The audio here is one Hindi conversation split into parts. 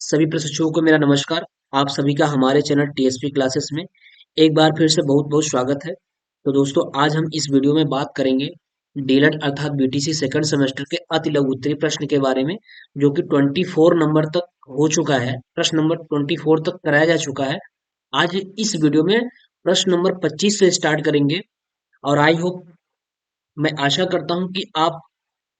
सभी प्रशिक्षुओं को मेरा नमस्कार। आप सभी का हमारे चैनल टीएसपी क्लासेस में एक बार फिर से बहुत बहुत स्वागत है। तो दोस्तों, आज हम इस वीडियो में बात करेंगे डीएलएड अर्थात बीटीसी सेकंड सेमेस्टर के अति लघु उत्तरीय प्रश्न के बारे में, जो कि 24 नंबर तक हो चुका है। प्रश्न नंबर 24 तक कराया जा चुका है। आज इस वीडियो में प्रश्न नंबर 25 से स्टार्ट करेंगे और आई होप, मैं आशा करता हूं कि आप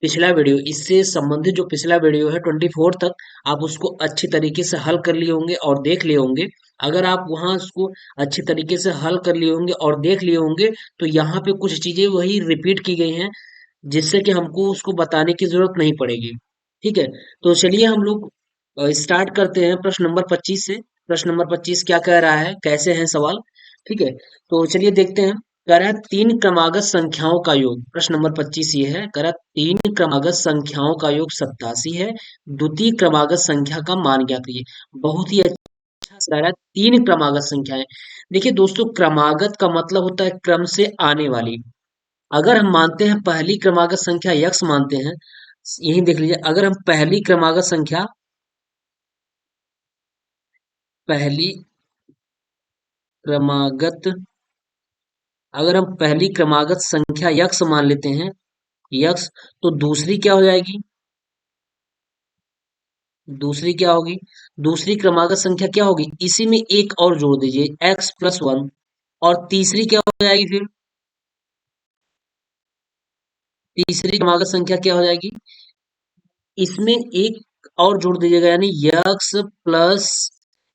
पिछला वीडियो, इससे संबंधित जो पिछला वीडियो है 24 तक, आप उसको अच्छी तरीके से हल कर लिए होंगे और देख लिए होंगे। अगर आप वहां उसको अच्छी तरीके से हल कर लिए होंगे और देख लिए होंगे, तो यहाँ पे कुछ चीजें वही रिपीट की गई हैं, जिससे कि हमको उसको बताने की जरूरत नहीं पड़ेगी। ठीक है, तो चलिए हम लोग स्टार्ट करते हैं प्रश्न नंबर 25 से। प्रश्न नंबर 25 क्या कह रहा है, कैसे है सवाल। ठीक है, तो चलिए देखते हैं। कह रहा है तीन क्रमागत संख्याओं का योग। प्रश्न नंबर 25 ये है, कह रहा है तीन क्रमागत संख्याओं का योग 87 है, द्वितीय क्रमागत संख्या का मान ज्ञात कीजिए। बहुत ही अच्छा से कह रहा है, तीन क्रमागत संख्याएं। देखिए दोस्तों, क्रमागत का मतलब होता है क्रम से आने वाली। अगर हम मानते हैं पहली क्रमागत संख्या यक्स मानते हैं, यही देख लीजिए, अगर हम पहली क्रमागत अगर हम पहली क्रमागत संख्या यक्स मान लेते हैं, यक्स, तो दूसरी क्या हो जाएगी, दूसरी क्या होगी, दूसरी क्रमागत संख्या क्या होगी, इसी में एक और जोड़ दीजिए x+1। और तीसरी क्या हो जाएगी फिर, तीसरी क्रमागत संख्या क्या हो जाएगी, इसमें एक और जोड़ दीजिएगा, यानी यक्स प्लस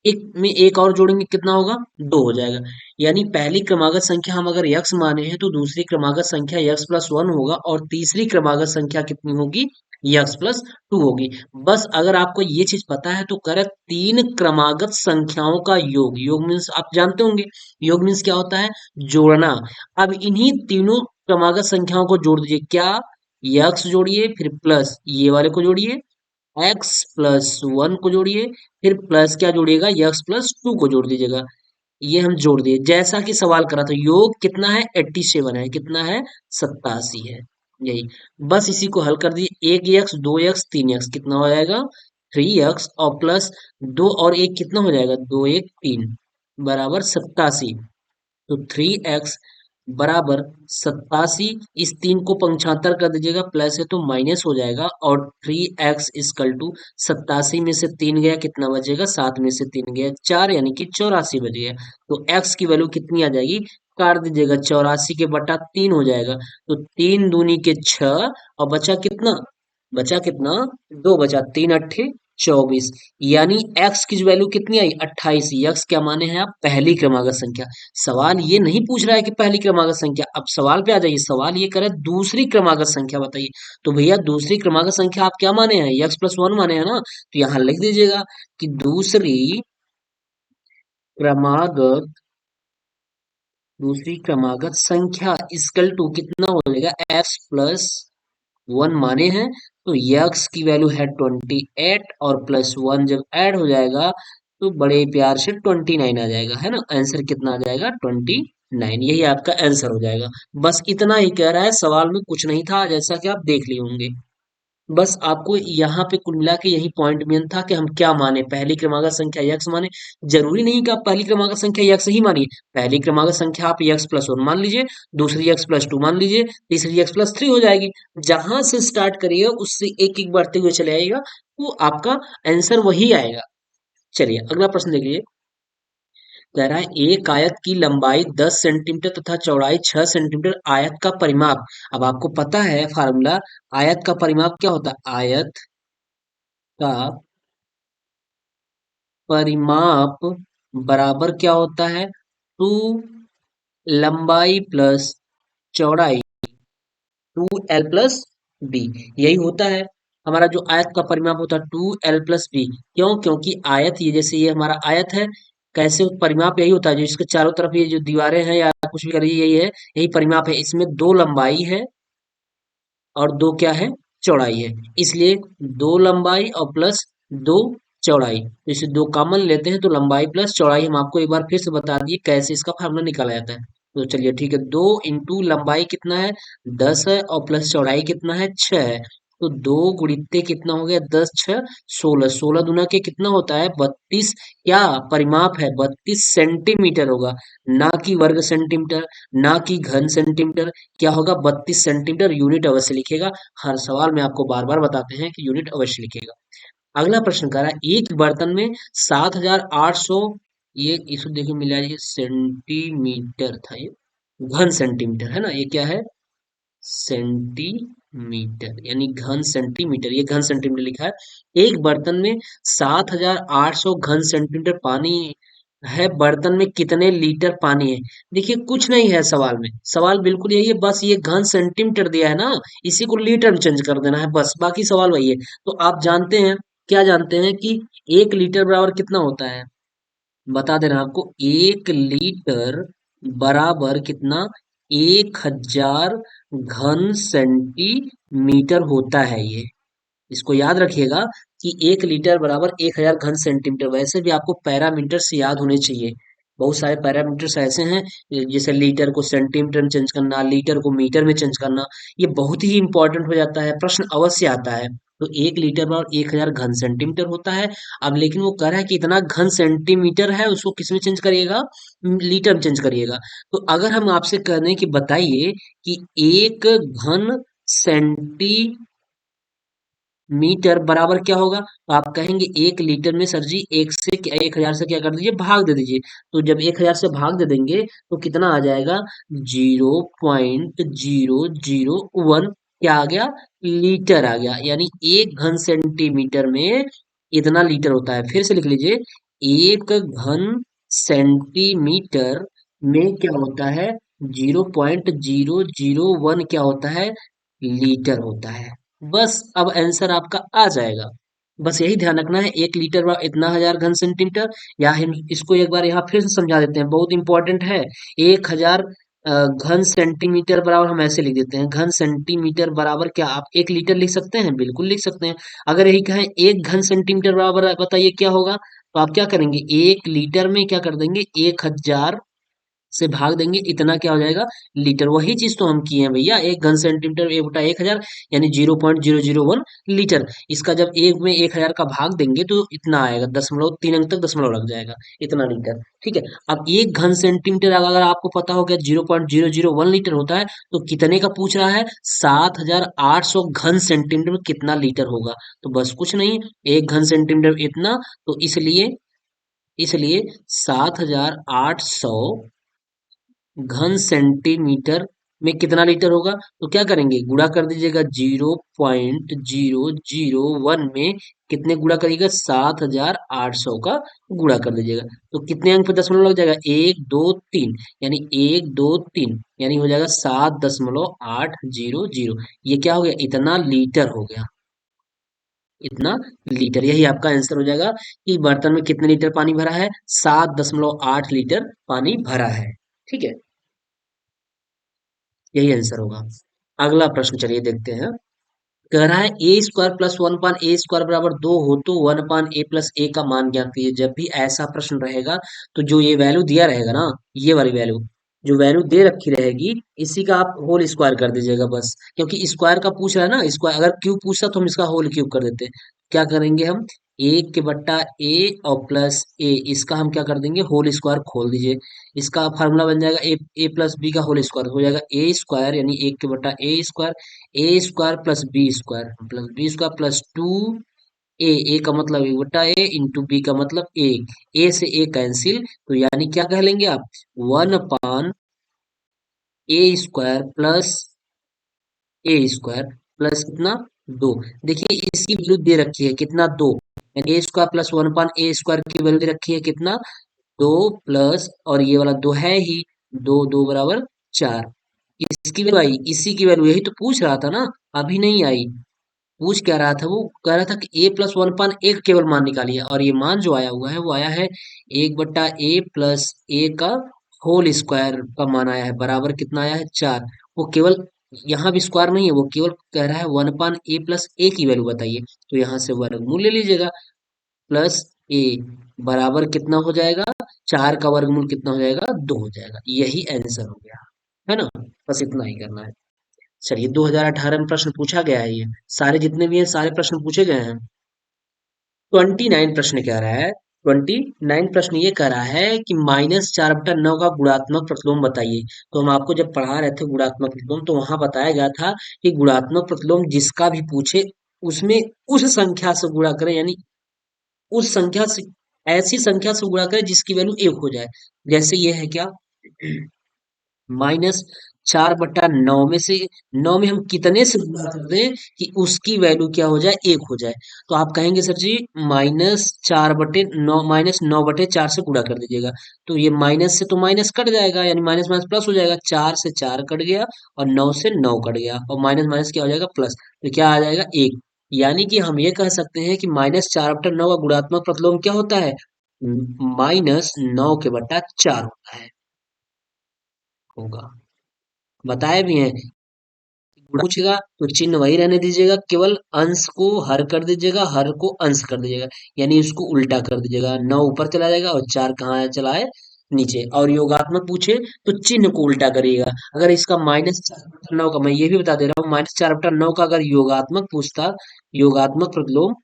एक में एक और जोड़ेंगे, कितना होगा, दो हो जाएगा। यानी पहली क्रमागत संख्या हम अगर यक्स माने हैं, तो दूसरी क्रमागत संख्या यक्स+1 होगा और तीसरी क्रमागत संख्या कितनी होगी, यक्स+2 होगी। बस अगर आपको ये चीज पता है तो करें तीन क्रमागत संख्याओं का योग। योग मीन्स आप जानते होंगे, योग मीन्स क्या होता है, जोड़ना। अब इन्हीं तीनों क्रमागत संख्याओं को जोड़ दीजिए, क्या, यक्स जोड़िए, फिर प्लस ये वाले को जोड़िए, x+1 को जोड़िए, फिर प्लस क्या जोड़िएगा, x+2 को जोड़ दीजिएगा। ये हम जोड़ दिए जैसा कि सवाल करा था। योग कितना है, 87 है, कितना है, 87 है। यही, बस इसी को हल कर दिए। एक एक्स, दो एक्स, तीन एक्स, कितना हो जाएगा, 3x, और प्लस दो और एक कितना हो जाएगा, दो एक तीन, बराबर 87। तो 3x बराबर 87। इस तीन को पंक्षांतर कर दीजिएगा, प्लस है तो माइनस हो जाएगा, और 3x इक्वल टू 87 में से तीन गया, कितना बचेगा, सात में से तीन गया चार, यानी कि 84 बच गया। तो x की वैल्यू कितनी आ जाएगी, काट दीजिएगा, 84 के बटा तीन हो जाएगा। तो तीन दूनी के छह, और बचा कितना, दो बचा, तीन अट्ठे 24। यानी x की वैल्यू कितनी आई, 28। x क्या माने हैं आप, पहली क्रमागत संख्या। सवाल ये नहीं पूछ रहा है कि पहली क्रमागत संख्या, अब सवाल पे आ जाइए। सवाल ये करे दूसरी क्रमागत संख्या बताइए। तो भैया दूसरी क्रमागत संख्या आप क्या माने हैं, x+1 माने हैं ना, तो यहाँ लिख दीजिएगा कि क्रमागत दूसरी क्रमागत संख्या इक्वल टू कितना हो जाएगा, x+1 माने हैं, तो यक्स की वैल्यू है 28, और +1 जब ऐड हो जाएगा तो बड़े प्यार से 29 आ जाएगा, है ना। आंसर कितना आ जाएगा, 29। यही आपका आंसर हो जाएगा। बस इतना ही कह रहा है, सवाल में कुछ नहीं था, जैसा कि आप देख लिए होंगे। बस आपको यहाँ पे कुल मिला के यही पॉइंट मेन था कि हम क्या माने, पहली क्रमागत संख्या यक्स माने। जरूरी नहीं कि आप पहली क्रमागत संख्या यक्स ही मानिए। पहली क्रमागत संख्या आप x+1 मान लीजिए, दूसरी x+2 मान लीजिए, तीसरी x+3 हो जाएगी। जहां से स्टार्ट करिए उससे एक एक बढ़ते हुए चले आइएगा, तो आपका आंसर वही आएगा। चलिए अगला प्रश्न देखिए। कह रहा है एक आयत की लंबाई 10 सेंटीमीटर तथा चौड़ाई 6 सेंटीमीटर, आयत का परिमाप। अब आपको पता है फार्मूला, आयत का परिमाप क्या होता है, आयत का परिमाप बराबर क्या होता है, टू लंबाई प्लस चौड़ाई, 2l+b। यही होता है हमारा जो आयत का परिमाप होता है, 2l+b। क्यों, क्योंकि आयत, ये जैसे ये हमारा आयत है, कैसे परिमाप यही होता है, जो इसके चारों तरफ ये जो दीवारें हैं या कुछ भी करिए, यही है, यही परिमाप है। इसमें दो लंबाई है और दो क्या है, चौड़ाई है, इसलिए दो लंबाई और प्लस दो चौड़ाई। तो इसे दो कॉमन लेते हैं, तो लंबाई प्लस चौड़ाई, हम आपको एक बार फिर से बता दिए कैसे इसका फार्मूला निकाला जाता है। तो चलिए ठीक है, दो इंटू लंबाई कितना है, 10 है, और प्लस चौड़ाई कितना है, 6 है। तो 2 × कितना हो गया, 10×6 = 16, 16 × कितना होता है 32, क्या परिमाप है 32 सेंटीमीटर होगा, ना कि वर्ग सेंटीमीटर, ना कि घन सेंटीमीटर, क्या होगा 32 सेंटीमीटर। यूनिट अवश्य लिखेगा, हर सवाल में आपको बार बार बताते हैं कि यूनिट अवश्य लिखेगा। अगला प्रश्न कह रहा है एक बर्तन में 7,800, ये इसको देखिए मिला, ये सेंटीमीटर था, ये घन सेंटीमीटर है ना, ये क्या है सेंटीमीटर, यानी घन सेंटीमीटर, ये घन सेंटीमीटर लिखा है। एक बर्तन में 7,800 घन सेंटीमीटर पानी है, बर्तन में कितने लीटर पानी है। देखिए कुछ नहीं है सवाल में, सवाल बिल्कुल यही है, बस ये घन सेंटीमीटर दिया है ना, इसी को लीटर में चेंज कर देना है बस, बाकी सवाल वही है। तो आप जानते हैं, क्या जानते हैं कि 1 लीटर बराबर कितना होता है, बता दे रहा हूं आपको, 1 लीटर बराबर कितना, 1,000 घन सेंटीमीटर होता है ये, इसको याद रखिएगा कि 1 लीटर बराबर 1,000 घन सेंटीमीटर। वैसे भी आपको पैरामीटर से याद होने चाहिए, बहुत सारे पैरामीटर्स ऐसे हैं, जैसे लीटर को सेंटीमीटर में चेंज करना, लीटर को मीटर में चेंज करना, ये बहुत ही इंपॉर्टेंट हो जाता है, प्रश्न अवश्य आता है। तो 1 लीटर बराबर 1,000 घन सेंटीमीटर होता है। अब लेकिन वो कह रहा है कि इतना घन सेंटीमीटर है, उसको किस में चेंज करिएगा, लीटर में चेंज करिएगा। तो अगर हम आपसे कह दें कि बताइए कि 1 घन सेंटीमीटर बराबर क्या होगा, तो आप कहेंगे 1 लीटर में सर जी 1,000 से क्या कर दीजिए, भाग दे दीजिए। तो जब 1,000 से भाग दे देंगे तो कितना आ जाएगा, 0.001, क्या आ गया, लीटर आ गया, यानी 1 घन सेंटीमीटर में इतना लीटर होता है। फिर से लिख लीजिए, 1 घन सेंटीमीटर में क्या होता है, 0.001 क्या होता है, लीटर होता है। बस अब आंसर आपका आ जाएगा। बस यही ध्यान रखना है, 1 लीटर बराबर इतना 1,000 घन सेंटीमीटर, या हम इसको एक बार यहाँ फिर से समझा देते हैं, बहुत इंपॉर्टेंट है। 1,000 घन सेंटीमीटर बराबर हम ऐसे लिख देते हैं, घन सेंटीमीटर बराबर क्या, आप 1 लीटर लिख सकते हैं, बिल्कुल लिख सकते हैं। अगर यही कहें 1 घन सेंटीमीटर बराबर बताइए क्या होगा, तो आप क्या करेंगे, 1 लीटर में क्या कर देंगे, 1,000 से भाग देंगे, इतना क्या हो जाएगा, लीटर। वही चीज तो हम किए हैं भैया, 1 घन सेंटीमीटर 1/1000, यानी 0.001 लीटर। इसका जब एक में 1,000 का भाग देंगे तो इतना आएगा, दशमलव 3 अंक तक दशमलव लग जाएगा, इतना लीटर। ठीक है, अब 1 घन सेंटीमीटर अगर आपको पता हो गया 0.001 लीटर होता है, तो कितने का पूछ रहा है, 7,800 घन सेंटीमीटर में कितना लीटर होगा। तो बस कुछ नहीं, 1 घन सेंटीमीटर इतना, तो इसलिए इसलिए 7,800 घन सेंटीमीटर में कितना लीटर होगा, तो क्या करेंगे, गुणा कर दीजिएगा, 0.001 में कितने गुणा करिएगा, 7,800 का गुणा कर दीजिएगा। तो कितने अंक पे दशमलव लग जाएगा, 1 2 3, यानी 1 2 3, यानी हो जाएगा 7,800। ये क्या हो गया, इतना लीटर हो गया, इतना लीटर। यही आपका आंसर हो जाएगा कि बर्तन में कितने लीटर पानी भरा है, 7.8 लीटर पानी भरा है। ठीक है, यही आंसर होगा। अगला प्रश्न चलिए देखते हैं। कह रहा है ए स्क्वायर प्लस 1/a² बराबर 2 हो तो 1/a+a का मान ज्ञात कीजिए। जब भी ऐसा प्रश्न रहेगा तो जो ये वैल्यू दिया रहेगा ना, ये वाली वैल्यू, जो वैल्यू दे रखी रहेगी, इसी का आप होल स्क्वायर कर दीजिएगा बस, क्योंकि स्क्वायर का पूछ रहा है ना, स्क्वायर अगर क्यूब पूछता तो हम इसका होल क्यूब कर देते। क्या करेंगे हम, 1/a और प्लस ए, इसका हम क्या कर देंगे, होल स्क्वायर खोल दीजिए। इसका फार्मूला बन जाएगा a+b का होल स्क्वायर हो जाएगा ए स्क्वायर, यानी 1/a², a² plus b² plus 2 ए का मतलब 1/a इंटू बी का मतलब 1, ए से ए कैंसिल, तो यानी क्या कह लेंगे आप, 1/a² प्लस कितना, 2। देखिए इसकी वैल्यू दे रखी है कितना, 2, यानी a² प्लस 1/a² की वैल्यू दे रखी है कितना, 2, प्लस और ये वाला 2 है ही, 2 2 बराबर 4। इसकी वैल्यू आई, इसी की वैल्यू, यही तो पूछ रहा था ना, अभी नहीं आई। पूछ क्या रहा था, वो कह रहा था कि a+1/a केवल मान निकालिए, और ये मान जो आया हुआ है वो आया है 1/a+a का होल स्क्वायर का मान आया है, बराबर कितना आया है, 4। वो केवल यहाँ भी स्क्वायर नहीं है, वो केवल कह रहा है 1/a+a की वैल्यू बताइए, तो यहाँ से वर्गमूल ले लीजिएगा, प्लस ए बराबर कितना हो जाएगा, 4 का वर्गमूल कितना हो जाएगा, 2 हो जाएगा। यही आंसर हो गया, है ना, बस इतना ही करना है। चलिए 2018 में प्रश्न पूछा गया है, ये सारे जितने भी हैं सारे प्रश्न पूछे गए हैं। 29 प्रश्न कह रहा है, 29 प्रश्न ये कह रहा है कि -4/9 का गुणात्मक प्रतिलोम बताइए। तो हम आपको जब पढ़ा रहे थे गुणात्मक प्रतिलोम, तो वहां बताया गया था कि गुणात्मक प्रतिलोम जिसका भी पूछे उसमें उस संख्या से गुणा करें, यानी उस संख्या से, ऐसी संख्या से गुणा करें जिसकी वैल्यू 1 हो जाए। जैसे ये है क्या, -4/9 में से 9 में हम कितने से गुणा कर दें कि उसकी वैल्यू क्या हो जाए, 1 हो जाए। तो आप कहेंगे सर जी -4/9, -9/4 से गुणा कर दीजिएगा। तो ये माइनस से तो माइनस कट जाएगा, यानी माइनस माइनस प्लस हो जाएगा, 4 से 4 कट गया और 9 से 9 कट गया, और माइनस माइनस क्या हो जाएगा, प्लस। तो क्या आ जाएगा, 1। यानी कि हम ये कह सकते हैं कि -4/9 का गुणात्मक प्रतिलोम क्या होता है, -9 के बटा 4 होता है, होगा। बताए भी हैं, पूछेगा तो चिन्ह वही रहने दीजिएगा, केवल अंश को हर कर दीजिएगा, हर को अंश कर दीजिएगा, यानी उसको उल्टा कर दीजिएगा। 9 ऊपर चला जाएगा और 4 कहाँ है, चला है नीचे। और योगात्मक पूछे तो चिन्ह को उल्टा करिएगा। अगर इसका -4/9 का, मैं ये भी बता दे रहा हूँ, -4/9 का अगर योगात्मक पूछता, योगात्मक प्रतिलोम,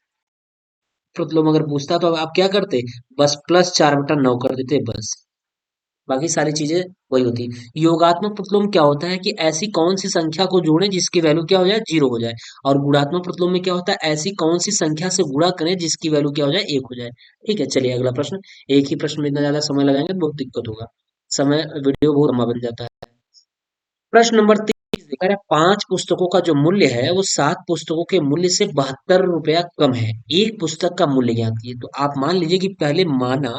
प्रतिलोम अगर पूछता तो आप क्या करते, बस +4/9 कर देते बस। बाकी सारी चीजें वही होती। योगात्मक प्रतिलोम क्या होता है कि ऐसी कौन सी संख्या को जोड़ें जिसकी वैल्यू क्या हो जाए, 0 हो जाए। और गुणात्मक प्रतिलोम में क्या होता है, ऐसी कौन सी संख्या से गुणा करें जिसकी वैल्यू क्या हो जाए, 1 हो जाए। ठीक है, चलिए अगला प्रश्न। एक ही प्रश्न में इतना ज्यादा समय लगाएंगे तो बहुत दिक्कत होगा, समय वीडियो बहुत लंबा बन जाता है। प्रश्न नंबर 30 कह रहा है, 5 पुस्तकों का जो मूल्य है वो 7 पुस्तकों के मूल्य से 72 रुपया कम है। एक पुस्तक का मूल्य ज्ञात कीजिए। तो आप मान लीजिए कि पहले माना,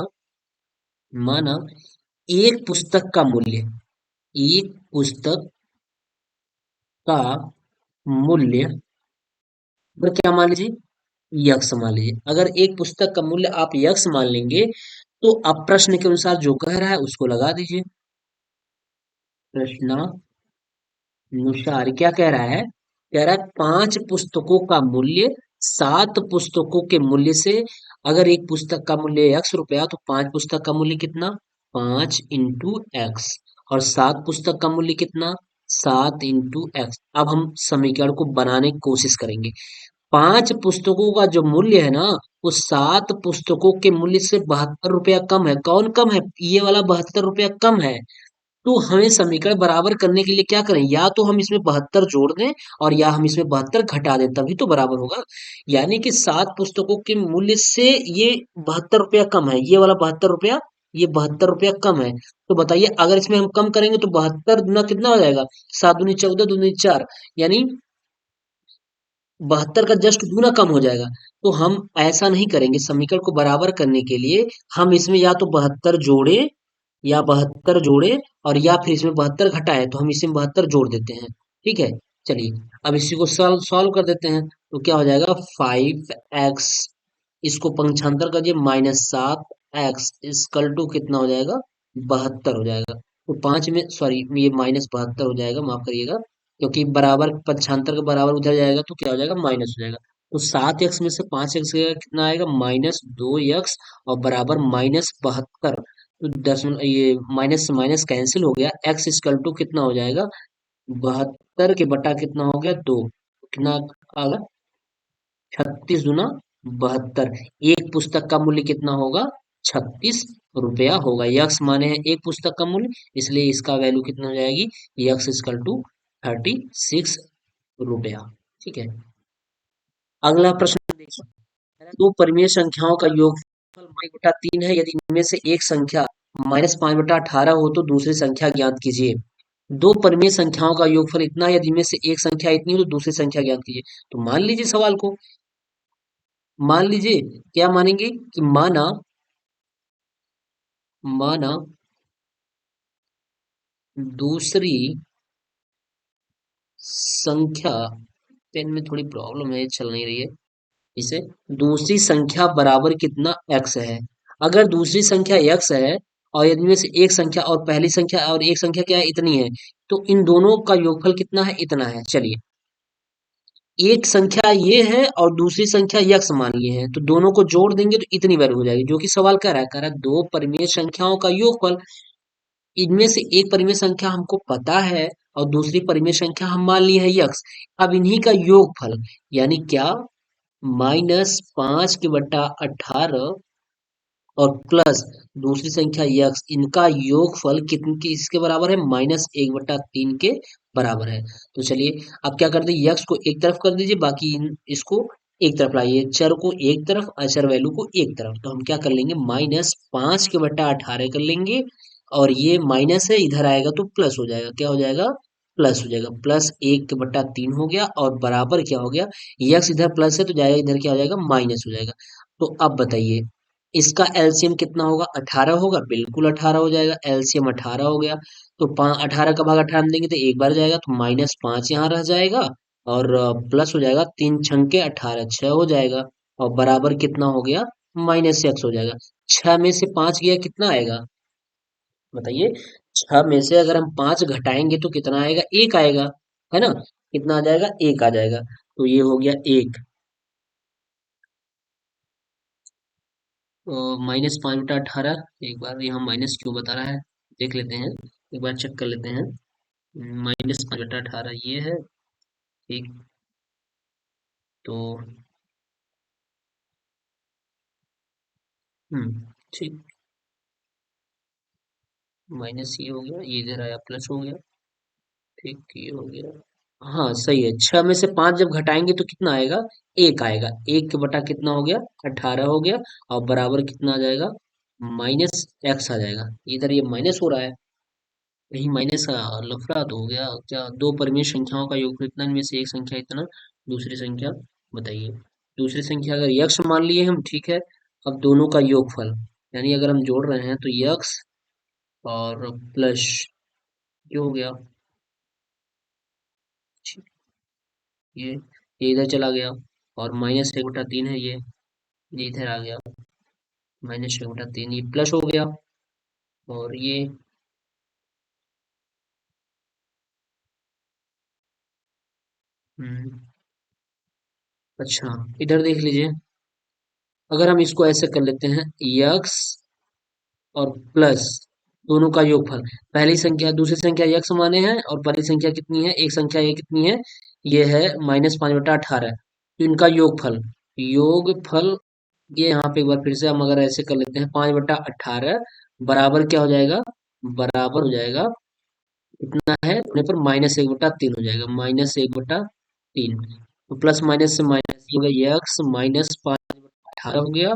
माना एक पुस्तक का मूल्य, एक पुस्तक का मूल्य, और क्या मान लीजिए, यक्स मान लीजिए। अगर एक पुस्तक का मूल्य आप यक्स मान लेंगे, तो अब प्रश्न के अनुसार जो कह रहा है उसको लगा दीजिए। प्रश्नानुसार क्या कह रहा है, कह रहा है 5 पुस्तकों का मूल्य 7 पुस्तकों के मूल्य से, अगर एक पुस्तक का मूल्य x रुपया तो 5 पुस्तक का मूल्य कितना, 5 इंटू एक्स, और 7 पुस्तक का मूल्य कितना, 7 इंटू एक्स। अब हम समीकरण को बनाने की कोशिश करेंगे। 5 पुस्तकों का जो मूल्य है ना, वो 7 पुस्तकों के मूल्य से 72 रुपया कम है। कौन कम है, ये वाला 72 रुपया कम है। तो हमें समीकरण बराबर करने के लिए क्या करें, या तो हम इसमें 72 जोड़ दें और या हम इसमें 72 घटा दें, तभी तो बराबर होगा। यानी कि 7 पुस्तकों के मूल्य से ये 72 रुपया कम है, ये वाला 72 रुपया, ये 72 रुपया कम है। तो बताइए, अगर इसमें हम कम करेंगे तो 72 गुना कितना हो जाएगा, 7 दूनी 14, दूनी 4, यानी 72 का जस्ट गुना कम हो जाएगा। तो हम ऐसा नहीं करेंगे, समीकरण को बराबर करने के लिए हम इसमें या तो 72 जोड़े, या 72 जोड़े, और या फिर इसमें 72 घटाए, तो हम इसमें 72 जोड़ देते हैं। ठीक है, चलिए अब इसी को सॉल्व सॉल्व कर देते हैं। तो क्या हो जाएगा, 5x, इसको पंक्षांतर करिए, -7x इसकल टू कितना हो जाएगा, 72 हो जाएगा। तो 5 में, सॉरी, ये -72 हो जाएगा, माफ करिएगा, क्योंकि बराबर पंक्षांतर के बराबर उधर जाएगा तो क्या हो जाएगा, माइनस हो जाएगा। तो 7x में से 5x कितना आएगा, -2x, और बराबर -72। तो दशमलव, ये माइनस से माइनस कैंसिल हो गया, x इक्वल टू कितना हो जाएगा, 72 के बटा कितना हो गया, 2, कितना आ गया, 36 दूना 72। एक पुस्तक का मूल्य कितना होगा, 36 रुपया होगा। यक्स माने हैं एक पुस्तक का मूल्य, इसलिए इसका वैल्यू कितना हो जाएगी, यक्स इक्वल टू 36 रुपया। ठीक है, अगला प्रश्न देखिए, दो परिमेय संख्याओं का योगफल -5/3 है, यदि इनमें से एक संख्या -5/18 हो तो दूसरी संख्या ज्ञात कीजिए। दो परिमेय संख्याओं का योगफल इतना है, यदि इनमें से एक संख्या इतनी हो तो दूसरी संख्या ज्ञात कीजिए। तो मान लीजिए सवाल को, मान लीजिए, क्या मानेंगे कि माना, माना दूसरी संख्या, पेन में थोड़ी प्रॉब्लम है, चल नहीं रही है इसे, दूसरी संख्या बराबर कितना x है। अगर दूसरी संख्या x है और यदि में से एक संख्या और पहली संख्या और एक संख्या क्या है, इतनी है, तो इन दोनों का योगफल कितना है, इतना है। चलिए, एक संख्या ये है और दूसरी संख्या यक्स मान लिए है, तो दोनों को जोड़ देंगे तो इतनी वैल्यू हो जाएगी, जो कि सवाल कह रहा है, दो परिमेय संख्याओं का योगफल। इनमें से एक परिमेय संख्या हमको पता है और दूसरी परिमेय संख्या हम मान ली है यक्स। अब इन्हीं का योगफल यानी क्या, -5/18 और प्लस दूसरी संख्या यक्स, इनका योगफल कितने की इसके बराबर है, -1/3 के बराबर है। तो चलिए अब क्या करते हैं, यक्स को एक तरफ कर दीजिए, बाकी इसको एक तरफ लाइए, चर को एक तरफ, अचर वैल्यू को एक तरफ। तो हम क्या कर लेंगे, -5/18 कर लेंगे, और ये माइनस है, इधर आएगा तो प्लस हो जाएगा, क्या हो जाएगा, प्लस हो जाएगा, +1/3 हो गया, और बराबर क्या हो गया, यक्स इधर प्लस है तो जाएगा इधर क्या हो जाएगा, माइनस हो जाएगा। तो अब बताइए इसका एलसीएम कितना होगा, 18 होगा, बिल्कुल 18 हो जाएगा, एलसीएम 18 हो गया। तो 18 का भाग 18 में देंगे तो एक बार जाएगा, तो -5 यहाँ रह जाएगा, और प्लस हो जाएगा, 3 छंके 18, 6 हो जाएगा, और बराबर कितना हो गया, -x हो जाएगा। 6 में से 5 गया कितना आएगा, बताइए। 6 में से अगर हम 5 घटाएंगे तो कितना आएगा, एक आएगा, है ना, कितना आ जाएगा, एक आ जाएगा। तो ये हो गया एक, -5/18, एक बार यहाँ माइनस क्यों बता रहा है, देख लेते हैं, एक बार चेक कर लेते हैं। -5/18 ये है, ठीक। तो ठीक, माइनस ये हो गया, ये इधर आया प्लस हो गया, ठीक, ये हो गया। हाँ सही है, 6 में से 5 जब घटाएंगे तो कितना आएगा, एक आएगा, एक के बटा कितना हो गया, 18 हो गया, और बराबर कितना आ जाएगा, -x आ जाएगा। इधर ये माइनस हो रहा है, यही माइनस का लफड़ा तो हो गया क्या, दो परिमेय संख्याओं का योग इतना, इनमें से एक संख्या इतना, दूसरी संख्या बताइए। दूसरी संख्या अगर यक्स मान लिए हम, ठीक है। अब दोनों का योगफल, यानी अगर हम जोड़ रहे हैं तो यक्स और प्लस, ये हो गया, ठीक, ये इधर चला गया, और -1/3 है ये इधर आ गया, -1/3, ये प्लस हो गया, और ये हम्म, अच्छा, इधर देख लीजिए, अगर हम इसको ऐसे कर लेते हैं, यक्स और प्लस दोनों का योगफल, पहली संख्या दूसरी संख्या यक्स माने हैं, और पहली संख्या कितनी है, एक संख्या ये कितनी है, ये है -5/18, तो इनका योगफल, योगफल, ये यहाँ पे एक बार फिर से हम अगर ऐसे कर लेते हैं, 5/18 बराबर क्या हो जाएगा, बराबर हो जाएगा, इतना है होने पर -1/3 हो जाएगा, -1/3, तो प्लस माइनस से माइनस हो गया, यक्स -5/18 हो गया,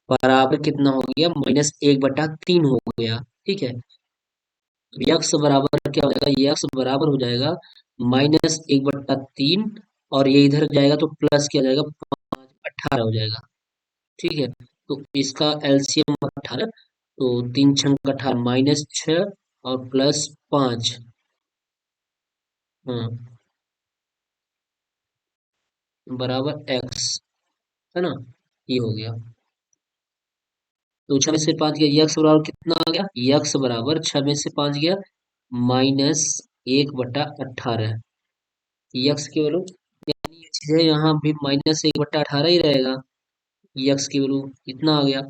बराबर कितना हो गया, -1/3 हो गया, ठीक है। तो यक्स बराबर क्या हो जाएगा, यक्स बराबर हो जाएगा -1/3, और ये इधर जाएगा तो प्लस क्या हो जाएगा, 18 हो जाएगा, ठीक है। तो इसका एलसीएम 18, तो 3 छंग 18, -6 और +5, हाँ, बराबर एक्स, है ना, ये हो गया। तो 6 में से 5 गया, यक्स बराबर कितना आ गया, यक्स बराबर 6 में से 5 गया, -1/18, यक्स की वैल्यू, यानी ये चीज है यहाँ भी -1/18 ही रहेगा, यक्स की वैल्यू कितना आ गया,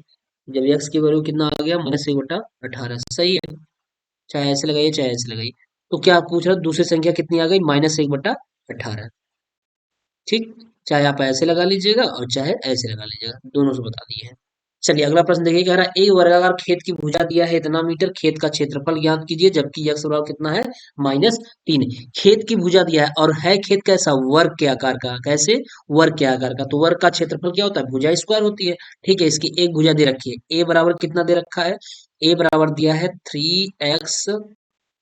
जब यक्स की वैल्यू कितना आ गया, -1/18, सही है, चाहे ऐसे लगाइए चाहे ऐसे लगाइए। तो क्या पूछ रहा, दूसरी संख्या कितनी आ गई, -1/18, ठीक, चाहे आप ऐसे लगा लीजिएगा और चाहे ऐसे लगा लीजिएगा, दोनों से बता दिए हैं। चलिए अगला प्रश्न देखिए, कह रहा है एक वर्गाकार खेत की भुजा दिया है इतना मीटर, खेत का क्षेत्रफल ज्ञात कीजिए, जबकि यक्स बराबर कितना है, -3। खेत की भुजा दिया है, और है खेत कैसा, वर्ग के आकार का, कैसे, वर्ग के आकार का, तो वर्ग का क्षेत्रफल क्या होता है, भुजा स्क्वायर होती है, ठीक है। इसकी एक भुजा दे रखी है, ए बराबर कितना दे रखा है, ए बराबर दिया है 3x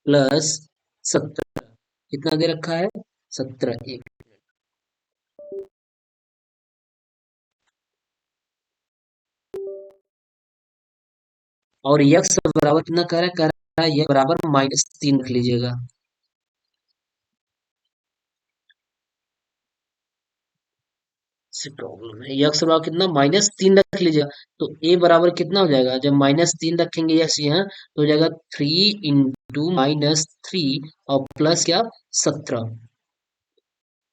+ 17, कितना दे रखा है, 17, एक, और यक्स बराबर कितना कह रहा है, ये बराबर -3 रख लीजिएगा, से प्रॉब्लम है, यक्स बराबर कितना, -3 रख लीजिएगा। तो ए बराबर कितना हो जाएगा, जब -3 रखेंगे यक्स यहाँ, तो हो जाएगा 3 × -3, और प्लस क्या, 17,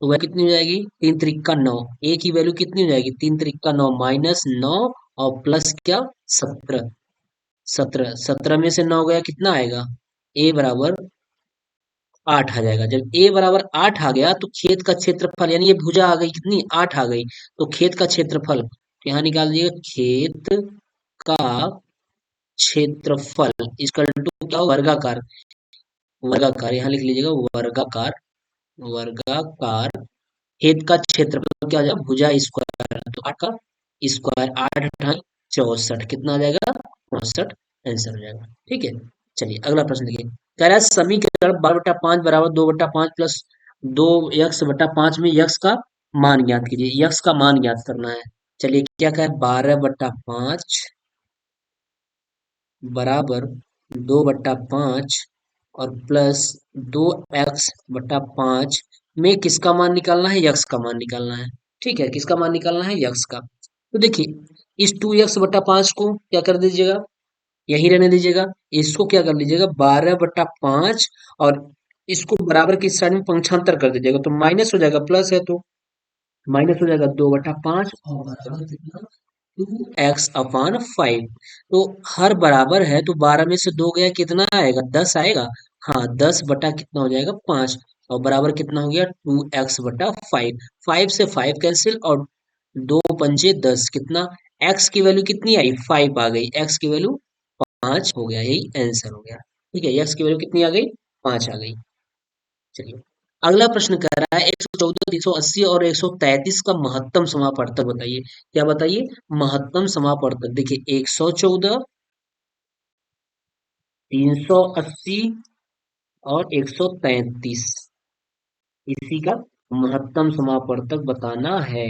तो वह कितनी हो जाएगी, 3 × 3 = 9, ए की वैल्यू कितनी हो जाएगी, 3 × 3 = 9, -9, और प्लस क्या, 17, 17, 17 में से 9 गया कितना आएगा? ए बराबर 8 आ जाएगा। जब ए बराबर 8 आ गया तो खेत का क्षेत्रफल यानी ये भुजा आ गई कितनी? 8 आ गई। तो खेत का क्षेत्रफल तो यहाँ निकाल दीजिएगा, खेत का क्षेत्रफल इक्वल टू क्या? वर्गाकार। वर्गाकार यहाँ लिख लीजिएगा, वर्गाकार। वर्गाकार खेत का क्षेत्रफल क्या हो जाएगा? भुजा स्क्वायर, तो 8 का स्क्वायर, 8 अठाई 64, कितना आ जाएगा? 64 आंसर हो जाएगा। ठीक है, चलिए अगला प्रश्न देखिए। कह रहा है समीकरण 12/5 बराबर 2/5 प्लस 2x/5 में यक्स का मान ज्ञात कीजिए। यक्स का मान ज्ञात करना है। चलिए क्या कह 12/5 बराबर 2/5 और प्लस 2x/5 में किसका मान निकालना है? यक्स का मान निकालना है। ठीक है, किसका मान निकालना है? यक्स का। तो देखिए, इस 2x/5 को क्या कर दीजिएगा? यही रहने दीजिएगा। इसको क्या कर लीजिएगा? 12/5 और इसको बराबर की साइड में पंक्षांतर कर दीजिएगा तो माइनस हो जाएगा, प्लस है तो माइनस हो जाएगा 2/5 और बराबर कितना? 2x/5। तो हर बराबर है तो 12 में से 2 गया कितना आएगा? 10 आएगा। हाँ, 10 बटा कितना हो जाएगा? 5 और बराबर कितना हो गया? 2x/5। 5 से 5 कैंसिल और 2 पंजे 10, कितना? x की वैल्यू कितनी आई? 5 आ गई। x की वैल्यू 5 हो गया, यही आंसर हो गया। ठीक है, x की वैल्यू कितनी आ गई? 5 आ गई। चलिए अगला प्रश्न कह रहा है 114, 380 और 133 का महत्तम समापवर्तक बताइए। क्या बताइए? महत्तम समापवर्तक। देखिए 114, 380 और 133, इसी का महत्तम समापवर्तक बताना है।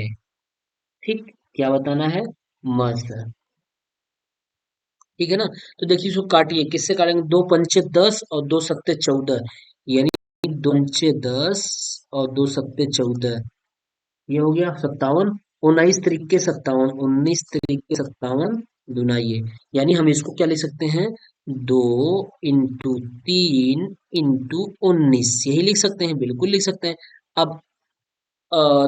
ठीक, क्या बताना है? मस। ठीक है ना? तो देखिए इसको काटिए, किससे काटेंगे? 2 पंचे 10 और 2 सत्ते 14, यानी 2 पंचे 10 और 2 सत्ते 14, ये हो गया 57। 19 तरीके 57, 19 तरीके 57 दुना ये, यानी हम इसको क्या लिख सकते हैं? 2 इंटू 3 इंटू 19, यही लिख सकते हैं, बिल्कुल लिख सकते हैं। अब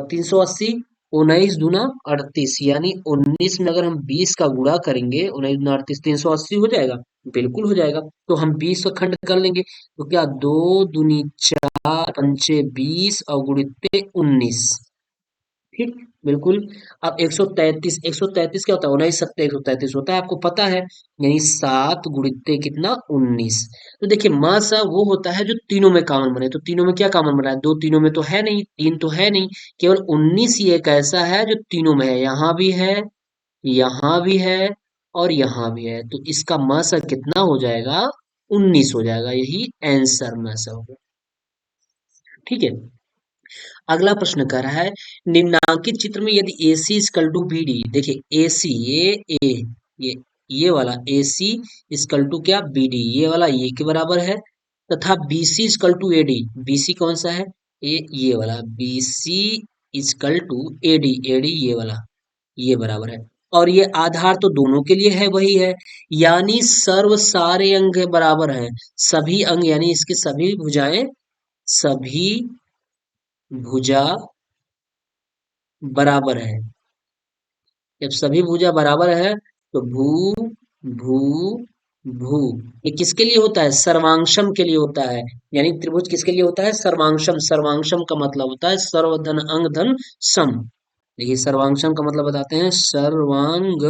380, 19 दूना 38, यानी 19 में अगर हम 20 का गुणा करेंगे, 19 दूना 38, 380 हो जाएगा। बिल्कुल हो जाएगा। तो हम 20 का खंड कर लेंगे तो क्या? 2 दूनी 4 पंचे 20 और गुणित्ते 19। ठीक, बिल्कुल। अब 133, 133 क्या होता है? 19 सत्ते 133 होता है, आपको पता है। यानी 7 गुणित्ते कितना? 19। तो देखिए मासा वो होता है जो तीनों में कॉमन बने। तो तीनों में क्या कॉमन बना है? दो तीनों में तो है नहीं, तीन तो है नहीं, केवल 19 ही एक ऐसा है जो तीनों में है। यहाँ भी है, यहाँ भी है और यहाँ भी है। तो इसका मासा कितना हो जाएगा? 19 हो जाएगा, यही आंसर मासा होगा। ठीक है, अगला प्रश्न कर रहा है निम्नांकित चित्र में यदि AC इक्वल टू BD, देखिए AC ये ये वाला AC इक्वल टू क्या? BD, ये वाला ये के बराबर है, तथा BC equal to AD, BC कौन सा है? ये वाला BC इक्वल टू AD ये वाला, ये बराबर है। और ये आधार तो दोनों के लिए है, वही है, यानी सर्व सारे अंग बराबर हैं। सभी अंग यानी इसकी सभी भुजाएं, सभी भुजा बराबर है। जब सभी भुजा बराबर है तो भू भू भू, ये किसके लिए होता है? सर्वांशम के लिए होता है। यानी त्रिभुज किसके लिए होता है? सर्वांशम। सर्वांशम का मतलब होता है सर्वधन अंग धन सम। देखिए सर्वांशम का मतलब बताते हैं, सर्वांग।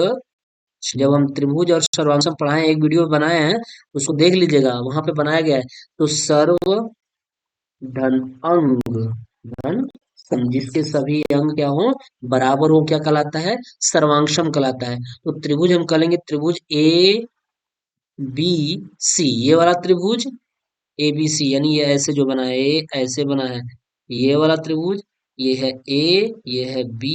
जब हम त्रिभुज और सर्वांशम पढ़ाए, एक वीडियो बनाए हैं, उसको देख लीजिएगा, वहां पे बनाया गया है। तो सर्व धन अंग धन सम, जिसके सभी अंग क्या हो? बराबर हो, क्या कहलाता है? सर्वांशम कहलाता है। तो त्रिभुज हम कहेंगे त्रिभुज ABC, ये वाला त्रिभुज ABC, यानी ये ऐसे जो बना है, ये ऐसे बना है, ये वाला त्रिभुज, ये है A, ये है B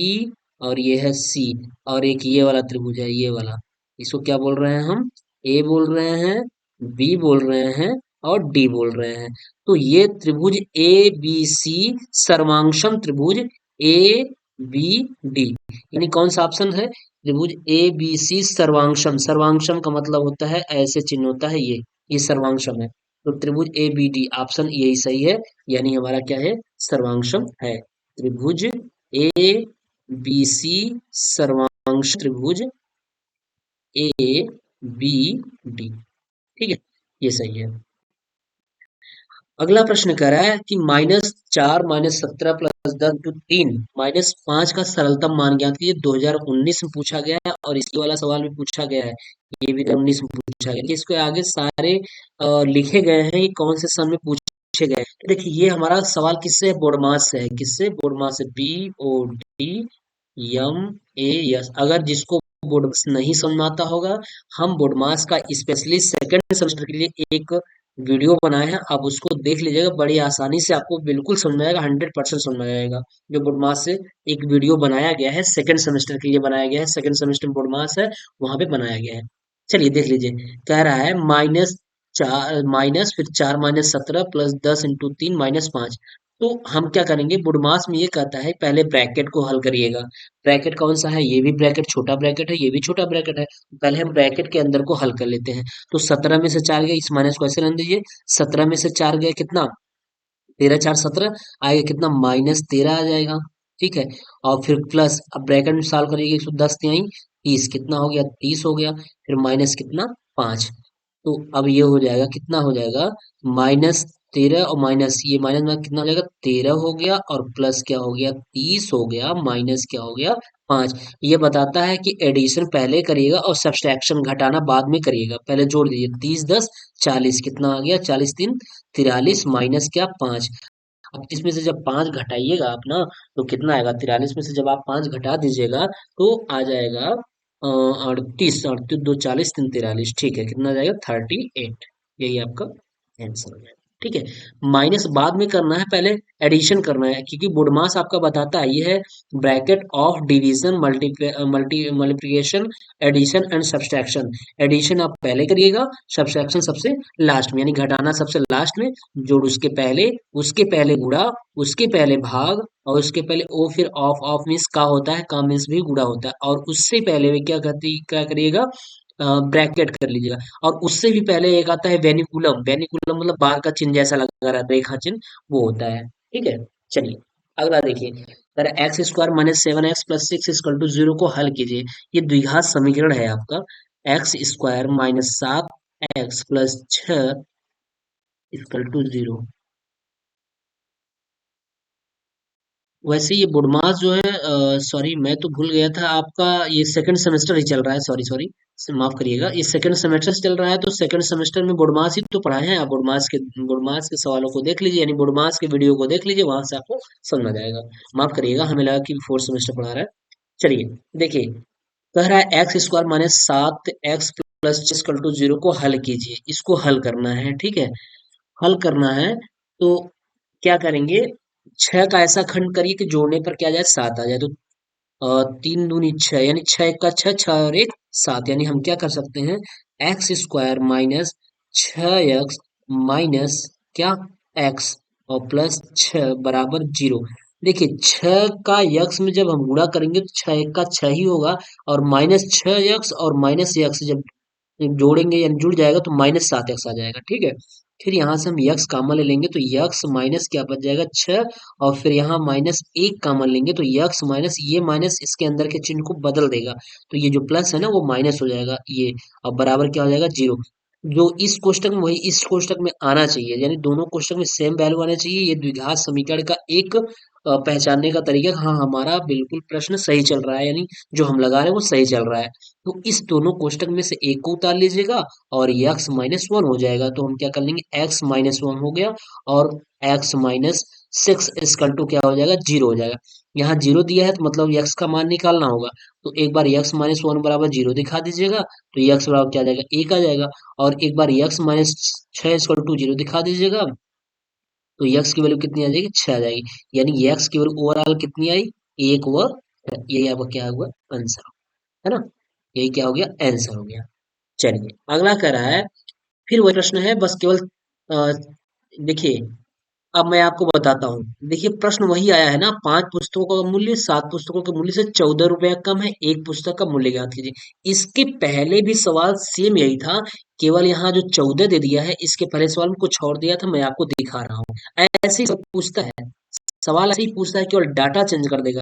और ये है C, और एक ये वाला त्रिभुज है, ये वाला। इसको क्या बोल रहे हैं हम? A बोल रहे हैं, B बोल रहे हैं और D बोल रहे हैं। तो ये त्रिभुज ABC सर्वांशम त्रिभुज ABD, यानी कौन सा ऑप्शन है? त्रिभुज ABC सर्वांशम। सर्वांशम का मतलब होता है ऐसे चिन्ह होता है, ये सर्वांशम है। तो त्रिभुज ABD ऑप्शन यही सही है, यानी हमारा क्या है? सर्वांशम है। त्रिभुज ABC सर्वांश त्रिभुज बी डी। ठीक है, ये सही है। अगला प्रश्न कह रहा है कि -4 -17 + 10 × 3 -5 का सरलतम मान ज्ञात कीजिए। 2019 में पूछा गया है और इसी वाला सवाल भी पूछा गया है। ये भी 19 में पूछा गया है। इसके आगे सारे लिखे गए हैं, ये कौन से सन में पूछे गए हैं। तो देखिए, ये हमारा सवाल किससे है? बोडमास से है। किससे? बोडमास से। BODMAS। अगर जिसको बोडमास नहीं समझ में आता होगा, हम बोडमास का स्पेशली सेकंड सेमेस्टर के लिए एक वीडियो बनाए हैं, आप उसको देख लीजिएगा। बड़ी आसानी से आपको बिल्कुल समझ में आएगा, 100% समझ में आएगा। जो बोडमास से एक वीडियो बनाया गया है, सेकंड सेमेस्टर के लिए बनाया गया है, सेकंड सेमेस्टर बोडमास है, वहां पे बनाया गया है। चलिए देख लीजिए। कह रहा है -4 माइनस फिर 4 -17 + 10 × 3 -5। तो हम क्या करेंगे? बुडमास में ये कहता है पहले ब्रैकेट को हल करिएगा। ब्रैकेट कौन सा है? ये भी ब्रैकेट छोटा ब्रैकेट है, ये भी छोटा ब्रैकेट है। पहले हम ब्रैकेट के अंदर को हल कर लेते हैं। तो 17 में से 4 गए, इस माइनस को ऐसे रहने दीजिए। 17 में से 4 गए, कितना? 13 × 4 = 17। आएगा कितना? -13 आ जाएगा। ठीक है। और फिर प्लस, अब ब्रैकेट में सॉल्व करिएगा। 110 तिहाई 30, कितना हो गया? 30 हो गया। फिर माइनस कितना? 5। तो अब ये हो जाएगा, कितना हो जाएगा? -13 और माइनस, ये माइनस में कितना हो जाएगा? 13 हो गया, और प्लस क्या हो गया? 30 हो गया, माइनस क्या हो गया? 5। ये बताता है कि एडिशन पहले करिएगा और सब्सट्रैक्शन घटाना बाद में करिएगा। पहले जोड़ दीजिए। 30 10 40, कितना आ गया? 40 3 43, माइनस क्या? 5। अब इसमें से जब 5 घटाइएगा आप ना, तो कितना आएगा? 43 में से जब आप 5 घटा दीजिएगा, तो आ जाएगा 38। 38 2 40 3 43। ठीक है, कितना आ जाएगा? 38। यही आपका आंसर हो जाएगा। ठीक है। माइनस बाद में करना है, पहले एडिशन करना है, क्योंकि बोडमास आपका बताता है ये है bracket of division multiplication addition and subtraction. Addition आप पहले करिएगा, सब्सट्रैक्शन सबसे लास्ट में, यानी घटाना सबसे लास्ट में। जोड़ उसके पहले, उसके पहले गुणा, उसके पहले भाग, और उसके पहले ओ, फिर ऑफ। ऑफ मीन्स का होता है, का मीन्स भी गुणा होता है। और उससे पहले में क्या करिएगा? ब्रैकेट कर लीजिएगा। और उससे भी पहले एक आता है वेनिकुलम। वेनिकुलम मतलब बार का चिन्ह जैसा लगा रहता है, रेखा चिन्ह, वो होता है। ठीक है। चलिए अगला देखिए। x² -7x + 6 = 0 को हल कीजिए। ये द्विघात समीकरण है आपका। x² -7x + 6 = 0। वैसे ये बुडमास जो है, सॉरी मैं तो भूल गया था, आपका ये सेकंड सेमेस्टर ही चल रहा है। सॉरी सॉरी, माफ करिएगा। ये सेकंड सेमेस्टर चल रहा है, तो सेकंड सेमेस्टर में बुडमास ही तो पढ़ाए हैं। आप बुडमास के सवालों को देख लीजिए, यानी बुडमास के वीडियो को देख लीजिए, वहां से आपको समझ आ जाएगा। माफ करिएगा, हमें लगा कि फोर्थ सेमेस्टर पढ़ा रहा है। चलिए देखिए। कह रहा है x² -7x + 6 = 0 को हल कीजिए। इसको हल करना है, ठीक है। हल करना है, तो क्या करेंगे? 6 का ऐसा खंड करिए कि जोड़ने पर क्या आ जाए? 7 आ जाए। तो 3 दूनी 6, यानी 6 का 6, 6 और 1 7। यानी हम क्या कर सकते हैं? x² -6x माइनस क्या? x, और प्लस 6 बराबर 0। देखिए, 6 का यक्स में जब हम गुणा करेंगे, तो 6 1 का 6 ही होगा, और -6x और -x जब जोड़ेंगे यानी जुड़ जाएगा, तो -7x आ जाएगा। ठीक है। फिर यहाँ से हम यक्स कॉमन ले लेंगे, तो यक्स माइनस क्या बच जाएगा? 6। और फिर यहाँ -1 कॉमन लेंगे, तो यक्स माइनस, ये माइनस इसके अंदर के चिन्ह को बदल देगा। तो ये जो प्लस है ना, वो माइनस हो जाएगा ये। अब बराबर क्या हो जाएगा? 0। जो इस कोष्टक में, वही इस कोष्टक में आना चाहिए, यानी दोनों कोष्टक में सेम वैल्यू आना चाहिए। ये द्विघात समीकरण का एक पहचानने का तरीका है। हाँ, हमारा बिल्कुल प्रश्न सही चल रहा है, यानी जो हम लगा रहे हैं वो सही चल रहा है। तो इस दोनों कोष्टक में से एक को उतार लीजिएगा, और x-1 हो जाएगा। तो हम क्या कर लेंगे? x-1 हो गया, और x-6 इसकल टू क्या हो जाएगा? 0 हो जाएगा। यहाँ 0 दिया है, तो मतलब x का मान निकालना होगा। तो एक बार x-1 बराबर 0 दिखा दीजिएगा, तो x बराबर क्या आ जाएगा? 1 आ जाएगा। और एक बार x-6 इसकल टू 0 दिखा दीजिएगा, तो यक्स की वैल्यू कितनी आ जाएगी? 6 आ जाएगी। यानी यक्स की वैल्यू ओवरऑल कितनी आई? 1 व 6। यही आपका क्या हुआ? आंसर, है ना। यही क्या हो गया? आंसर हो गया। चलिए अगला कह रहा है, फिर वही प्रश्न है, बस केवल अ, देखिए, अब मैं आपको बताता हूँ। देखिए, प्रश्न वही आया है ना। 5 पुस्तकों का मूल्य 7 पुस्तकों के मूल्य से 14 रुपया कम है, एक पुस्तक का मूल्य ज्ञात कीजिए। इसके पहले भी सवाल सेम यही था, केवल यहाँ जो 14 दे दिया है, इसके पहले सवाल में कुछ और दिया था, मैं आपको दिखा रहा हूँ। ऐसे ही सब पूछता है, सवाल ऐसे ही पूछता है, केवल डाटा चेंज कर देगा।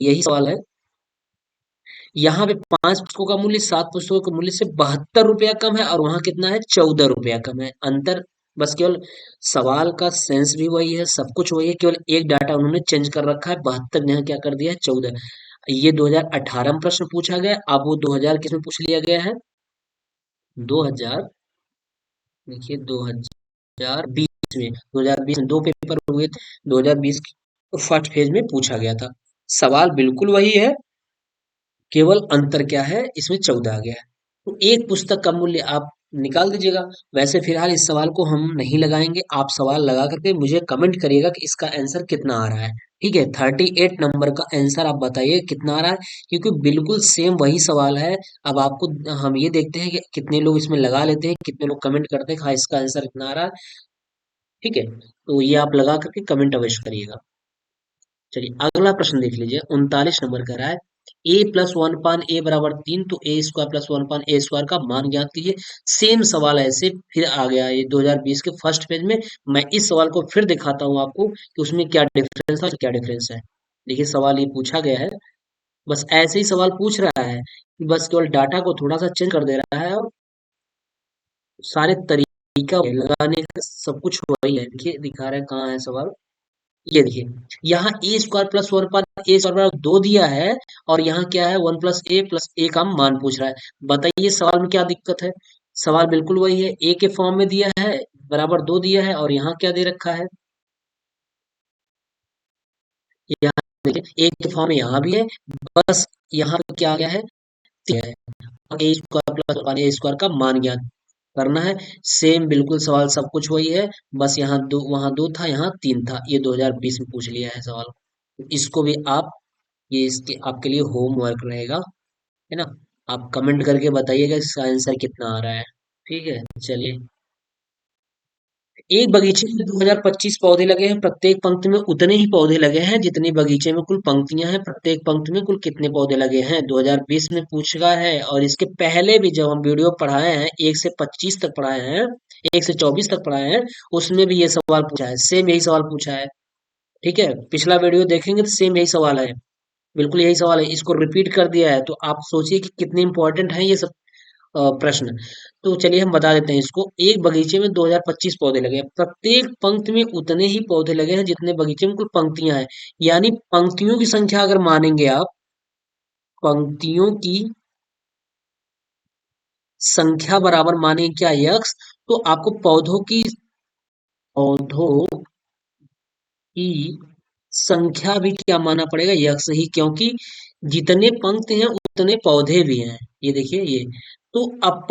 यही सवाल है। यहाँ पे 5 पुस्तकों का मूल्य 7 पुस्तकों के मूल्य से 72 रुपया कम है, और वहां कितना है, 14 रुपया कम है। अंतर बस केवल सवाल का सेंस भी वही है, सब कुछ वही है, केवल एक डाटा उन्होंने चेंज कर रखा है, 72 ने यहाँ क्या कर दिया है, 14। ये 2018 में प्रश्न पूछा गया, अब वो 2000 किस में पूछ लिया गया है, 2000, देखिए 2020 में, 2020 में दो पेपर हुए थे, 2020 फर्स्ट फेज में पूछा गया था। सवाल बिल्कुल वही है, केवल अंतर क्या है, इसमें 14 आ गया है। तो एक पुस्तक का मूल्य आप निकाल दीजिएगा। वैसे फिलहाल इस सवाल को हम नहीं लगाएंगे, आप सवाल लगा करके मुझे कमेंट करिएगा कि इसका आंसर कितना आ रहा है। ठीक है, 38 नंबर का आंसर आप बताइए कितना आ रहा है, क्योंकि बिल्कुल सेम वही सवाल है। अब आपको हम ये देखते हैं कि कितने लोग इसमें लगा लेते हैं, कितने लोग कमेंट करते हैं कि हाँ इसका आंसर इतना आ रहा है। ठीक है, तो ये आप लगा करके कमेंट अवश्य करिएगा। चलिए अगला प्रश्न देख लीजिए, 39 नंबर का रहा है, ए प्लस वन पान ए बराबर 3, तो ए स्क्वायर प्लस वन पान ए स्क्वायर का मान ज्ञात कीजिए। सेम सवाल ऐसे फिर आ गया ये 2020 के फर्स्ट पेज में। मैं इस सवाल को फिर दिखाता हूँ आपको कि उसमें क्या डिफरेंस है और क्या डिफरेंस है। देखिए सवाल ये पूछा गया है, बस ऐसे ही सवाल पूछ रहा है कि बस केवल डाटा को थोड़ा सा चेंज कर दे रहा है, और सारे तरीका लगाने का सब कुछ वही है। देखिए दिखा रहा है कहाँ है सवाल, ये देखिए, यहाँ ए स्क्वायर प्लस वन पर ए स्क्वायर बराबर 2 दिया है, और यहाँ क्या है, 1 प्लस ए का मान पूछ रहा है। बताइए सवाल में क्या दिक्कत है। सवाल बिल्कुल वही है, ए के फॉर्म में दिया है, बराबर 2 दिया है, और यहाँ क्या दे रखा है, यहाँ देखिए ए के फॉर्म में यहाँ भी है, बस यहाँ पे क्या आ गया है, तीन है, और ए स्क्वायर प्लस ए स्क्वायर का मान ज्ञात करना है। सेम बिल्कुल सवाल सब कुछ वही है, बस यहाँ दो, वहाँ 2 था, यहाँ 3 था। ये 2020 में पूछ लिया है सवाल। इसको भी आप, ये इसके आपके लिए होमवर्क रहेगा, है ना। आप कमेंट करके बताइएगा इसका आंसर कितना आ रहा है। ठीक है, चलिए। एक बगीचे में 2025 पौधे लगे हैं, प्रत्येक पंक्ति में उतने ही पौधे लगे हैं जितनी बगीचे में कुल पंक्तियां हैं। प्रत्येक पंक्ति में कुल कितने पौधे लगे हैं, 2020 में पूछा है। और इसके पहले भी जब हम वीडियो पढ़ाए हैं, 1 से 25 तक पढ़ाए हैं, 1 से 24 तक पढ़ाए हैं, उसमें भी ये सवाल पूछा है, सेम यही सवाल पूछा है। ठीक है, पिछला वीडियो देखेंगे तो सेम यही सवाल है, बिल्कुल यही सवाल है, इसको रिपीट कर दिया है। तो आप सोचिए कि कितने इंपॉर्टेंट है ये सब प्रश्न। तो चलिए हम बता देते हैं इसको। एक बगीचे में 2025 पौधे लगे हैं, प्रत्येक पंक्ति में उतने ही पौधे लगे हैं जितने बगीचे में कुल पंक्तियां हैं। यानी पंक्तियों की संख्या अगर मानेंगे आप, पंक्तियों की संख्या बराबर माने क्या, यक्स, तो आपको पौधों की संख्या भी क्या मानना पड़ेगा, यक्स ही, क्योंकि जितने पंक्ति हैं उतने पौधे भी हैं। ये देखिए ये, तो अब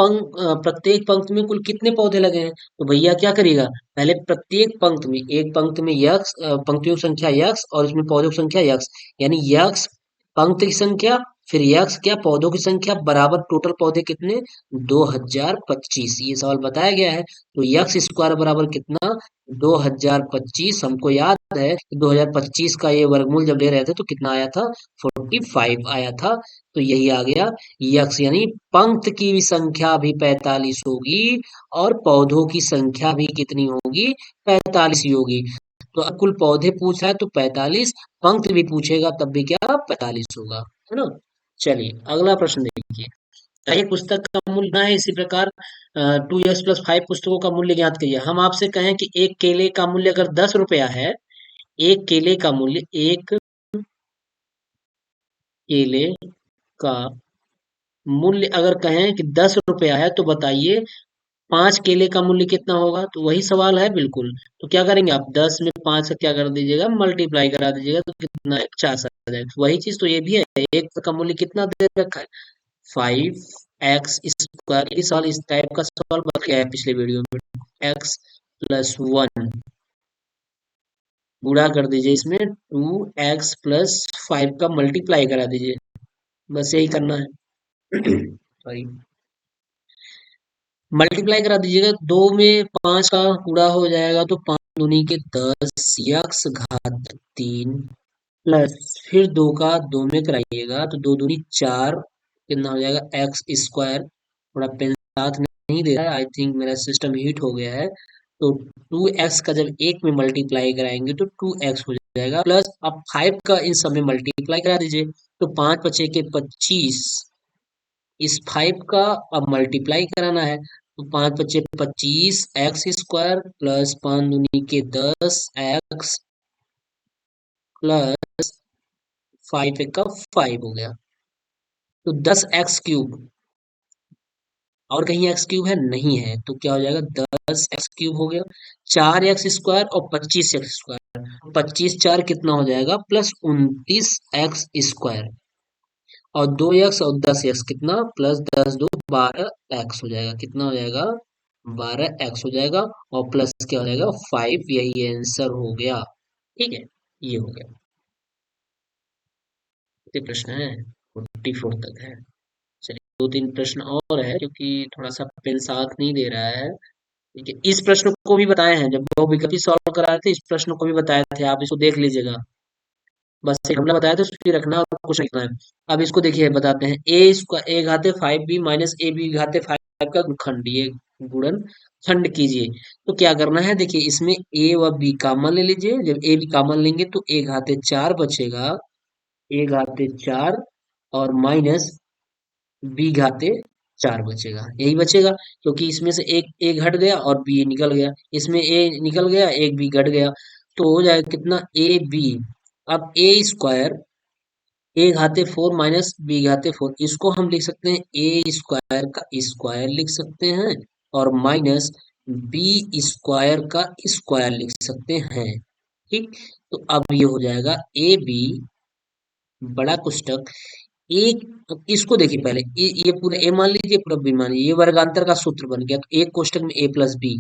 प्रत्येक पंक्ति में कुल कितने पौधे लगे हैं, तो भैया क्या करिएगा, पहले प्रत्येक पंक्ति में, एक पंक्ति में यक्स, पंक्तियों की संख्या यक्स, और इसमें पौधों की संख्या यक्स, यानी यक्स पंक्ति की संख्या, फिर यक्स क्या, पौधों की संख्या, बराबर टोटल पौधे कितने, 2025। ये सवाल बताया गया है, तो यक्स स्क्वायर बराबर कितना, 2025। हमको याद है कि 2025 का ये वर्गमूल जब ले रहे थे तो कितना आया था, 45 आया था। तो यही आ गया यक्स, यानी पंक्ति की भी संख्या भी 45 होगी, और पौधों की संख्या भी कितनी होगी, 45 ही होगी। तो अब कुल पौधे पूछ रहा है तो 45, पंक्ति भी पूछेगा तब भी क्या, 45 होगा, है ना। चलिए अगला प्रश्न देखिए, एक पुस्तक का मूल्य ना है, इसी प्रकार 2x+5 पुस्तकों का मूल्य ज्ञात करिए। हम आपसे कहें कि एक केले का मूल्य अगर 10 रुपया है, एक केले का मूल्य, एक केले का मूल्य अगर कहें कि 10 रुपया है, तो बताइए 5 केले का मूल्य कितना होगा। तो वही सवाल है बिल्कुल। तो क्या करेंगे आप, 10 में 5 का क्या कर दीजिएगा, मल्टीप्लाई करा दीजिएगा, तो कितना है, 50 आ जाएगा। तो वही चीज तो ये भी है, एक का मूल्य कितना दे रखा है, 5x स्क्वायर। इस सवाल, इस टाइप का सवाल बन गया है पिछले वीडियो में, x+1 गुणा कर दीजिए, इसमें 2x+5 का मल्टीप्लाई करा दीजिए, बस यही करना है। सॉरी, मल्टीप्लाई करा दीजिएगा, 2 में 5 का गुणा हो जाएगा, तो 5 दूनी के 10, यक्स घात 3, प्लस फिर 2 का 2 में कराइएगा तो 2 दूनी 4, कितना हो जाएगा, x स्क्वायर। थोड़ा पेन साथ नहीं दे रहा है, आई थिंक मेरा सिस्टम हीट हो गया है। तो 2x का जब 1 में मल्टीप्लाई कराएंगे तो 2x हो जाएगा प्लस अब 5 का इन सब में मल्टीप्लाई करा दीजिए, तो 5 बचे के 25, इस 5 का अब मल्टीप्लाई कराना है, तो 5 बचे 25 एक्स स्क्वायर प्लस 5 दूनी के 10 एक्स प्लस 5 एक का 5 हो गया, तो 10 एक्स क्यूब, और कहीं एक्स क्यूब है नहीं है, तो क्या हो जाएगा 10 एक्स क्यूब हो गया, 4 एक्स स्क्वायर और 25 एक्स स्क्वायर, 25 4 कितना हो जाएगा प्लस 29 एक्स स्क्वायर, और 2 एक्स और 10 एक्स कितना प्लस 10 2 12 एक्स हो जाएगा, कितना हो जाएगा 12 एक्स हो जाएगा, और प्लस क्या हो जाएगा 5, यही आंसर हो गया। ठीक है, ये हो गया। कितने प्रश्न है? 44 तक है। चलिए दो तीन प्रश्न और है, क्योंकि थोड़ा सा पेन साथ नहीं दे रहा है। ठीक है, इस प्रश्न को भी बताए हैं जब बहुविकल्पी सॉल्व करा रहे थे, इस प्रश्न को भी बताए थे, आप इसको देख लीजिएगा। बस एक हमने बताया था, उसकी रखना और कुछ लिखना है। अब इसको देखिए बताते हैं, ए घाते 5b माइनस ए बी घाते 5 का गुणनखंड, ये गुणन खंड कीजिए। तो क्या करना है, देखिए इसमें ए व बी कॉमन ले लीजिए, जब ए बी कॉमन लेंगे तो ए घाते 4 बचेगा, ए घाते 4 और माइनस बी घाते 4 बचेगा, यही बचेगा, क्योंकि इसमें से एक ए घट गया और बी निकल गया, इसमें ए निकल गया एक बी घट गया, तो हो जाएगा कितना ए बी। अब ए स्क्वायर, ए घाते 4 माइनस बी घाते 4, इसको हम लिख सकते हैं ए स्क्वायर का स्क्वायर लिख सकते हैं, और माइनस बी स्क्वायर का स्क्वायर लिख सकते हैं। ठीक, तो अब ये हो जाएगा ए बी बड़ा कोष्टक एक, इसको देखिए पहले ये पूरा ए मान लीजिए, पूरा बी मान लीजिए, ये वर्गांतर का सूत्र बन गया, तो एक कोष्टक में ए प्लस बी,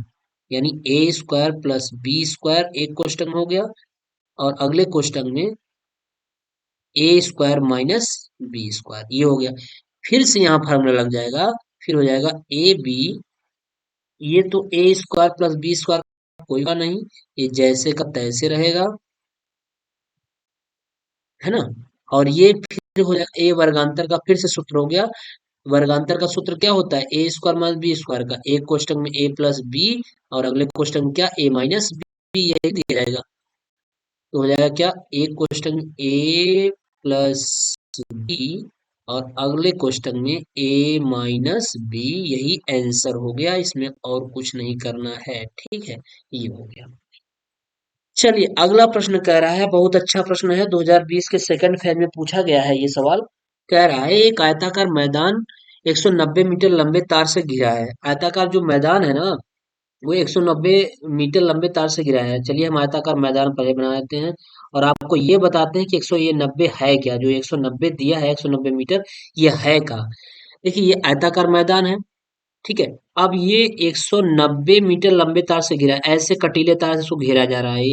यानी ए स्क्वायर प्लस बी स्क्वायर एक कोष्टक में हो गया, और अगले कोष्टक में ए स्क्वायर माइनस बी स्क्वायर, ये हो गया। फिर से यहाँ फार्मूला लग जाएगा, फिर हो जाएगा ए बी, ये तो ए स्क्वायर प्लस बी स्क्वायर कोई का नहीं, ये जैसे का तैसे रहेगा, है ना, और ये फिर हो जाएगा ए वर्गांतर का फिर से सूत्र हो गया, वर्गांतर का सूत्र क्या होता है, ए स्क्वायर माइनस बी स्क्वायर का, एक कोष्टक में ए प्लस बी और अगले कोष्टक में क्या ए माइनस बी, यही दिया जाएगा, तो हो जाएगा क्या एक कोष्टक में ए प्लस बी और अगले कोष्टक में ए माइनस बी, यही आंसर हो गया, इसमें और कुछ नहीं करना है। ठीक है, ये हो गया। चलिए अगला प्रश्न कह रहा है, बहुत अच्छा प्रश्न है, 2020 के सेकंड फेज में पूछा गया है ये सवाल। कह रहा है एक आयताकार मैदान 190 मीटर लंबे तार से घिरा है, आयताकार जो मैदान है ना, वो 190 मीटर लंबे तार से घिरा है। चलिए हम आयताकार मैदान पहले बना देते हैं, और आपको ये बताते हैं कि 190 है क्या, जो 190 दिया है 190 मीटर, ये है का। देखिए ये आयताकार मैदान है, ठीक है, अब ये 190 मीटर लंबे तार से घिरा है, ऐसे कटीले तार से इसको घेरा जा रहा है,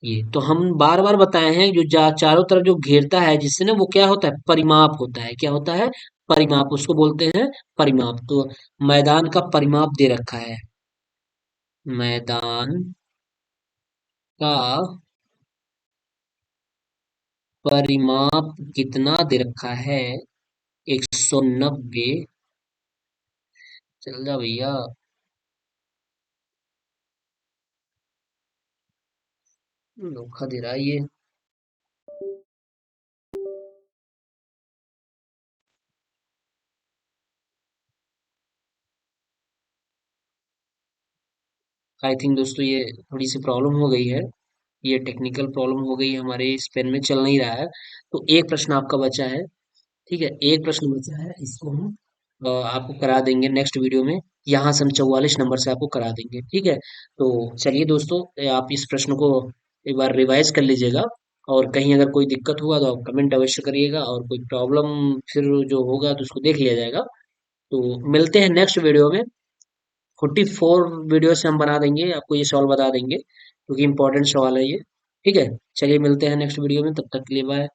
ये तो हम बार बार बताए हैं, जो चारों तरफ जो घेरता है जिससे ना, वो क्या होता है परिमाप होता है, क्या होता है परिमाप, उसको बोलते हैं परिमाप। तो मैदान का परिमाप दे रखा है, मैदान का परिमाप कितना दे रखा है, 190, चल जा भैया, धोखा दे रहा है ये। आई थिंक दोस्तों ये थोड़ी सी प्रॉब्लम हो गई है, ये टेक्निकल प्रॉब्लम हो गई है, हमारे इस पेन में चल नहीं रहा है, तो एक प्रश्न आपका बचा है। ठीक है, एक प्रश्न बचा है, इसको हम आपको करा देंगे नेक्स्ट वीडियो में, यहाँ से हम 44 नंबर से आपको करा देंगे। ठीक है, तो चलिए दोस्तों, आप इस प्रश्न को एक बार रिवाइज कर लीजिएगा, और कहीं अगर कोई दिक्कत हुआ तो आप कमेंट अवश्य करिएगा, और कोई प्रॉब्लम फिर जो होगा तो उसको देख लिया जाएगा। तो मिलते हैं नेक्स्ट वीडियो में, 44 वीडियो से हम बना देंगे, आपको ये सवाल बता देंगे, क्योंकि इंपॉर्टेंट सवाल है ये। ठीक है, चलिए मिलते हैं नेक्स्ट वीडियो में, तब तक के लिए बाय।